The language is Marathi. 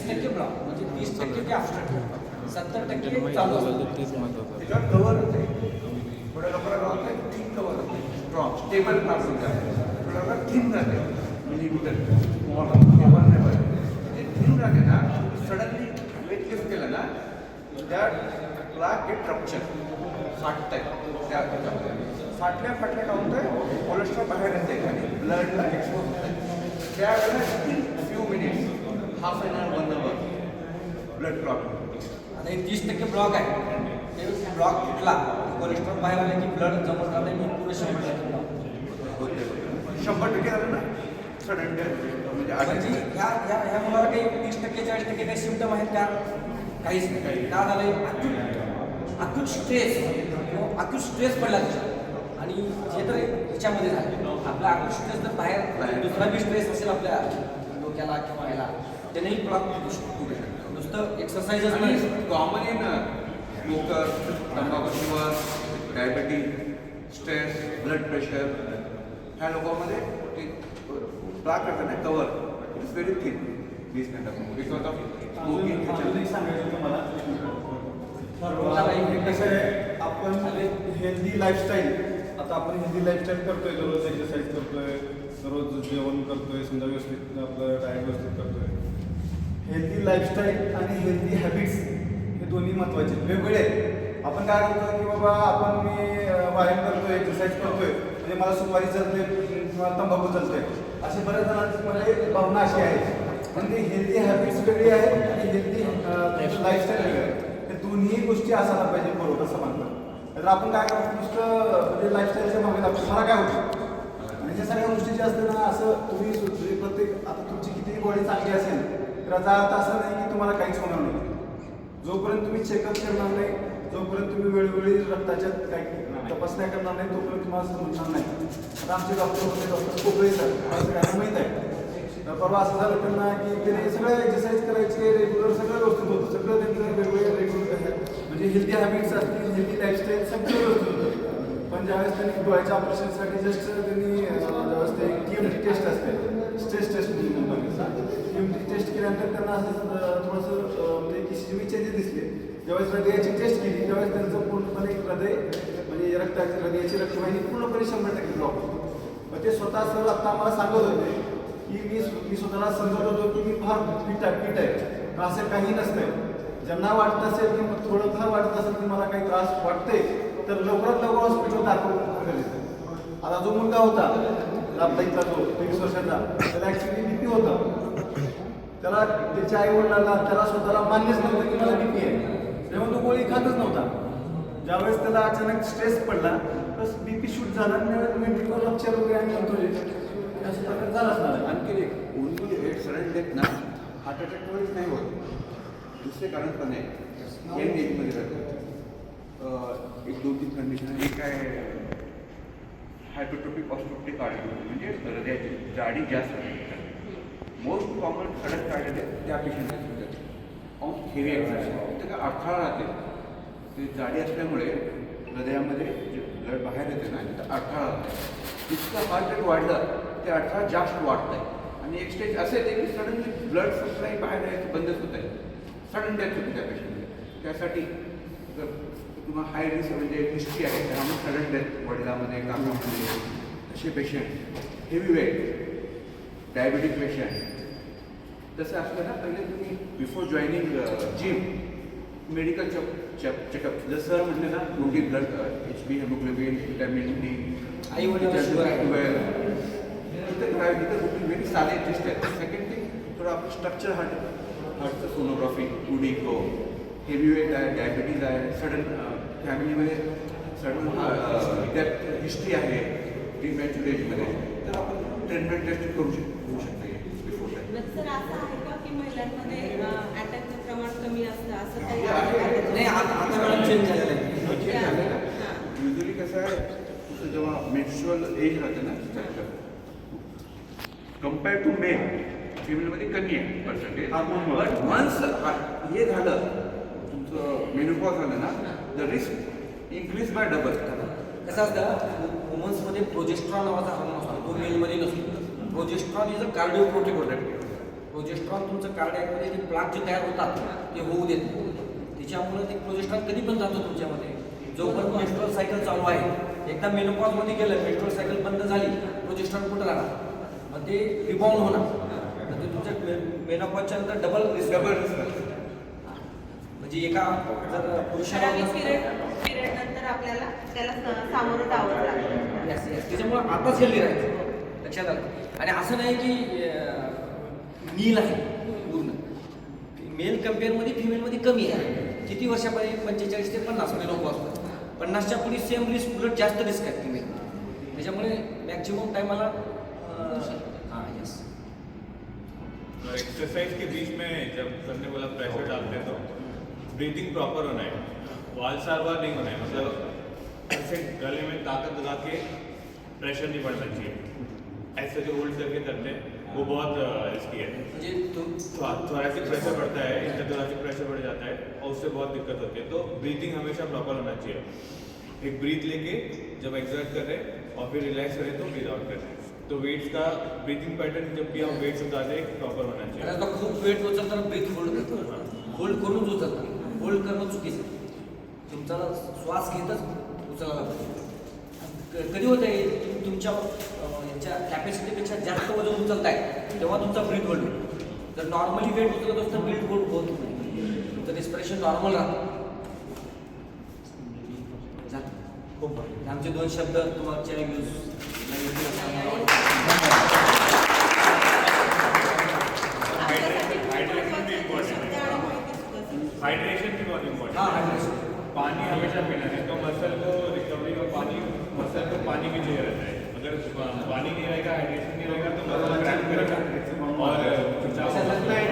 30% ब्लॉक म्हणजे 30% ते आफ्टर 70% चालू असतं. तेच महत्त्वाचं. त्याच्यावर कवर होते थोड्या लोकांना काय होतं थिन कवर होते स्ट्रॉंग स्टेबल प्लास्टिक होते थोड्या लोकांना थिन राहते मिलीमीटर स्टेबल नाही पाहिजे जे थिन राहते ना सडनली वेट लिफ्ट केलं ना त्या प्लाक गेट रप्चर फाटत आहे त्या फाटल्या काय होतं कोलेस्ट्रॉल बाहेर येते आणि ब्लडला एक्सपोज होत आहे त्यावेळेला few minutes half an hour 1 hour blood clot आता हे 30% ब्लॉक आहे ते ब्लॉक फुटला कोलेस्ट्रॉल बाहेर आले की ब्लड जमा झालं की पुढे 100% झालं ना सडन डेथ म्हणजे म्हणजे ह्या मुलाला काही 30% 40% काही सिम्पटम आहेत का काहीच नाही का झालं अक्यूट स्ट्रेस पडला त्याच्यात आणि जे तर ह्याच्यामध्ये झालं आपला अक्यूट स्ट्रेस जर बाहेर दुसरा बी स्ट्रेस असेल आपल्या डोक्याला किंवा याला त्यानेही ब्लॉक होऊ शकतो नुसतं एक्सरसाइजच आणि नाही कॉमन इन स्मोकर तंबाखूवर डायबेटिक स्ट्रेस ब्लड प्रेशर ह्या लोकांमध्ये ते प्लाक करतात ना cover it's very thin this kind of because of smoking सांगायचं तुम्हाला सर्वांना कसं आहे आपण हेल्दी लाईफस्टाईल आता आपण हेल्दी लाईफस्टाईल करतोय दररोज एक्सरसाइज करतोय दररोज जेवण करतोय समजा व्यवस्थित आपलं डाएट व्यवस्थित करतोय हेल्दी लाईफस्टाईल आणि हेल्दी हॅबिट्स हे दोन्ही महत्त्वाचे वेगवेगळे आहेत आपण काय करतो की बाबा आपण मी व्यायाम करतोय एक्सरसाइज करतोय म्हणजे मला सुपारी चालते किंवा तंबाखू चालते असे बऱ्याच जणांची मध्ये भावना अशी आहे पण ते हेल्दी हॅबिट्स वेगळी आहेत आणि हेल्दी लाईफस्टाईल वेगळी आहे हे दोन्ही गोष्टी असायला पाहिजे बरोबर असं म्हणतात तर आपण काय करतो नुसतं म्हणजे लाईफस्टाईलच्या मागे लागतो मला काय होतं आणि ह्या सगळ्या गोष्टी ज्या असते ना असं तुम्ही प्रत्येक आता तुमची कितीही बॉडी चांगली असेल तर याचा अर्थ असा नाही की तुम्हाला काहीच होणार नाही जोपर्यंत तुम्ही चेकअप करणार नाही जोपर्यंत तुम्ही वेळोवेळी रक्ताच्या काही तपासण्या करणार नाही तोपर्यंत तुम्हाला समजणार नाही आता आमचे डॉक्टर होते डॉक्टर कोपळे सर मला सगळ्यांना माहीत आहे तर परवा असं झालं त्यांना की त्याने सगळं एक्सरसाइज करायचे रेग्युलर सगळं व्यवस्थित होतं सगळं त्यांचं वेगवेगळे रेग्युलर म्हणजे हेल्दी हॅबिट्स असतील हेल्दी लाईफस्टाईल सगळं व्यवस्थित होतं पण ज्यावेळेस त्यांनी डोळ्याच्या ऑपरेशनसाठी जस्ट त्यांनी ज्यावेळेस ते TMT टेस्ट असते स्ट्रेस टेस्ट म्हणून TMT टेस्ट केल्यानंतर त्यांना असं थोडंसं म्हणजे किसी चेंजेस दिसले ज्यावेळेस हृदयाची टेस्ट केली त्यावेळेस त्यांचं पूर्णपणे हृदय म्हणजे हृदयाची रक्तवाहिनी पूर्णपणे 100% ब्लॉक होती मग ते स्वतः सर आत्ता आम्हाला सांगत होते की मी स्वतःला समजत होतो की मी फार फिट आहे पण असं काही नसतंय ज्यांना वाटत असेल की थोडंफार वाटत असेल की मला काही त्रास वाटते तर लवकरात लवकर हॉस्पिटल दाखवून गरजेचं आता जो मुलगा होता आपला इथला जो 23 वर्षाचा त्याला ॲक्च्युली BP होता त्याला त्याच्या आईवडिलांना त्याला स्वतःला मान्यच नव्हतं की मला BP आहे तेव्हा तो गोळी खातच नव्हता ज्यावेळेस त्याला अचानक स्ट्रेस पडला तर BP शूट झाला आणि मेडिकल लक्षात वगैरे आणि म्हणतो अशा प्रकार झाला असणार आणखी एक ओनली एक सडन डेथ ना हार्ट अटॅकमुळेच नाही होत दुसरे कारण पण आहे यंग एजमध्ये राहतात एक 2-3 कंडिशन आहे एक आहे हायपरट्रोपिक ऑस्ट्रोप्टिक कार्डिओ म्हणजे हृदयाची जाडी जास्त आहे मोस्ट कॉमन सडन कार्डिओ त्या पेशंट ऑन हेवी एक्सरसाइज ते काय अडथळा राहते ते जाडी असल्यामुळे हृदयामध्ये जे ब्लड बाहेर येते ना तिथं अडथळा राहते जितकं हार्ट रेट वाढलं ते अडथळा जास्त वाढत आहे आणि एक स्टेज असं येते की सडनली ब्लड सप्लाय बाहेर यायचं बंदच होत आहे सडन डेथ होते त्या पेशंटमध्ये त्यासाठी जर तुम्हाला हाय रिस्क म्हणजे हिस्ट्री आहे त्यामुळे सडन डेथ वडिलांमध्ये कामामध्ये असे patient heavy weight diabetic patient तसं असलं ना पहिले तुम्ही before joining gym medical checkup जसं सर म्हटले ना protein blood HB haemoglobin vitamin D आई वडील इथं व्हेरी साधे टेस्ट आहेत सेकंड थिंग थोडं आपलं स्ट्रक्चर हार्टचं सोनोग्राफी 2D को हेवी वेट आहे डायबिटीज आहे सडन फॅमिलीमध्ये सडन डेथ हिस्ट्री आहे प्रीमॅच्युअर एजमध्ये तर आपण ट्रीटमेंट टेस्ट करू शकतो बिफोर सर असं आहे का की महिलांमध्ये अटॅकचं प्रमाण कमी असतं असं काही नाही आता मॅडम चेंज झालेलं आहे युजली कसं आहे तुझं जेव्हा मेन्स्ट्रुअल एज राहते ना कम्पेअर टू मेल फिमेलमध्ये कमी आहे पर्सेंटेज बट वन्स हे झालं तुमचं मेनोपॉज झालं ना the risk increase bye double कसं असतं वुमन्समध्ये प्रोजेस्ट्रॉन नावाचा हार्मोन असतो तो मेलमध्ये नसतो progesterone is a cardio protective progesterone तुमचं कार्डियाकमध्ये ते प्लाक जे तयार होतात ते होऊ देत नाही. त्याच्यामुळे ते प्रोजेस्ट्रॉन कधी पण जातो तुमच्यामध्ये. जोपर्यंत मेस्ट्रुअल सायकल चालू आहे, एकदा मेनोपॉजमध्ये गेलं, मेस्ट्रुअल सायकल बंद झाली, प्रोजेस्ट्रॉन कुठं राहणार, मग ते रिबाउंड होणार. मग ते तुमच्या मेनोपॉजच्या नंतर डबल रिस्क. म्हणजे एका जर पुरुषाला पिरियड नंतर आपल्याला त्याला सामोरं जावं लागतं. येस येस, त्याच्यामुळे आताच हेल्दी राहायचं, लक्षात आलं. आणि असं नाही की नील आहे पूर्ण, मेल कम्पेअरमध्ये फिमेलमध्ये कमी आहे. किती वर्षापर्यंत 45 ते 50 मेनोपॉज, 50च्या पुढे सेम रिस्क, उलट जास्त रिस्क आहे फिमेल. त्याच्यामुळे मॅक्झिमम टायमाला हां येस. एक्सरसाइज के बीच में जब सर ने बोला प्रेशर डालते हैं तो ब्रीथिंग प्रॉपर होना है, वाल सारवार नहीं होना है. मतलब ऐसे गले में ताकत लगा के प्रेशर नहीं बढ़ना चाहिए. ऐसे जो होल्ड करके करते हैं वो बहुत रिस्की है. म्हणजे थोरेसिक प्रेशर बढ़ता है, इंटरथोरेसिक प्रेशर बढ़ जाता है और उससे बहुत दिक्कत होती है. तो ब्रीथिंग हमेशा प्रॉपर होना चाहिए. एक ब्रीथ लेके जब एक्सर्ट कर रहे हैं और फिर रिलैक्स करें तो ब्रीथ आउट कर रहे हैं. तो वेट्स का ब्रीथिंग पैटर्न जब भी हम वेट्स उतारते हैं प्रॉपर होना चाहिए. आता खूप वेट उचलताना ब्रीथ होल्ड करतो, होल्ड करूनच उचलतात. होल्ड करणं चुकीचं आहे. तुमचा श्वास घेतच उचलायला पाहिजे. कधी होतं आहे तुम्ही तुमच्या याच्या कॅपॅसिटीपेक्षा जास्त वजन उचलताय तेव्हा तुमचा ब्रीथ होल्ड होतो. जर नॉर्मली वेट उचलत असतं ब्रीथ होल्ड होत नाही, तुमचं रेस्पिरेशन नॉर्मल राहतं. खूप आमचे 2 शब्द तुमच्या यूज हाइड्रेशन भी बहुत इम्पोर्टेंट हाँ है. हाइड्रेशन. पानी हमेशा पीना है. तो मसल को रिकवरी में पानी, मसल को पानी की चाहिए रहता है. अगर पानी नहीं रहेगा, हाइड्रेशन नहीं रहेगा तो मसल क्रैम्प करेगा और ऐसा लगता है